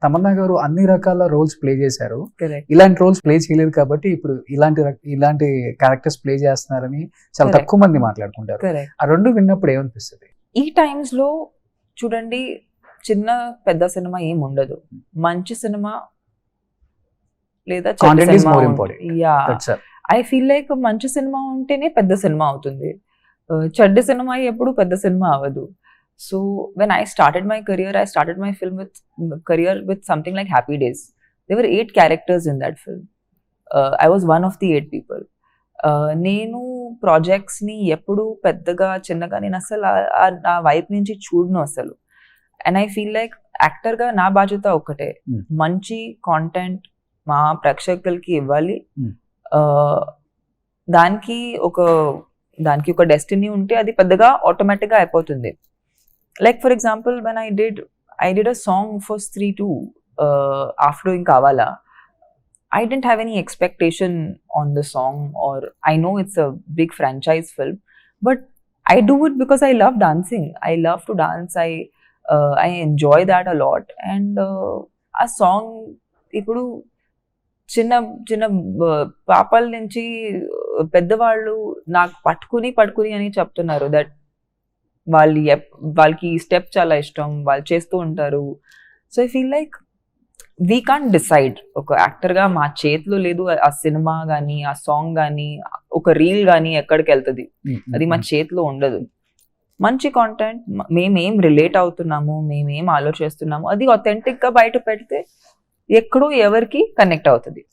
తమన్నా గారు అన్ని రకాల రోల్స్ ప్లే చేశారు. కరెక్ట్. ఇలాంటి రోల్స్ ప్లే చేయలేదు కాబట్టి ఇప్పుడు ఇలాంటి క్యారెక్టర్స్ ప్లే చేస్తున్నారని చాలా Correct. తక్కువ మంది మాట్లాడుకుంటారు. కరెక్ట్. ఆ రెండు విన్నప్పుడు ఏమనిపిస్తుంది? ఈ టైమ్స్ లో చూడండి, చిన్న పెద్ద సినిమా ఏం ఉండదు. మంచి సినిమా లేదా చెడ్డ Content is సినిమా more ఉంటే- important. Yeah, That's all. I feel like మంచి సినిమా ఉంటేనే పెద్ద సినిమా అవుతుంది. చెడ్డ సినిమా ఎప్పుడు పెద్ద సినిమా అవ్వదు. So when I started my film with something like Happy Days. There were 8 characters in that film. I was one of the 8 people. నేను projects ని ఎప్పుడు పెద్దగా చిన్నగా నేను అసలు ఆ వైపు నుంచి చూడను అసలు. And I feel like actor గా నా బాధ్యత ఒక్కటే, Hmm. మంచి కాంటెంట్ మా ప్రేక్షకులకి ఇవ్వాలి. Hmm. దానికి ఒక డెస్టినీ ఉంటే అది పెద్దగా ఆటోమేటిక్ గా అయిపోతుంది. Like for example when I did a song for స్త్రీ 2 ఆఫ్టర్ డూయింగ్ కావాలా. I didn't have any expectation on the song, or I know it's a big franchise film, but I do it because I love dancing. I love to dance. I enjoy that a lot. And a song, ఇప్పుడు చిన్న చిన్న పాపల నుంచి పెద్దవాళ్ళు నాకు పట్టుకుని అని చెప్తున్నారు దట్ వాళ్ళకి స్టెప్ చాలా ఇష్టం, వాళ్ళు చేస్తూ ఉంటారు. So I feel like we can't decide. ఒక యాక్టర్గా మా చేతిలో లేదు ఆ సినిమా కానీ, ఆ సాంగ్ కానీ, ఒక రీల్ కానీ ఎక్కడికి వెళ్తుంది, అది మా చేతిలో ఉండదు. మంచి కాంటెంట్, మేమేం రిలేట్ అవుతున్నాము, మేమేం ఆలోచిస్తున్నాము, అది అథెంటిక్గా బయట పెడితే ఎక్కడో ఎవరికి కనెక్ట్ అవుతుంది.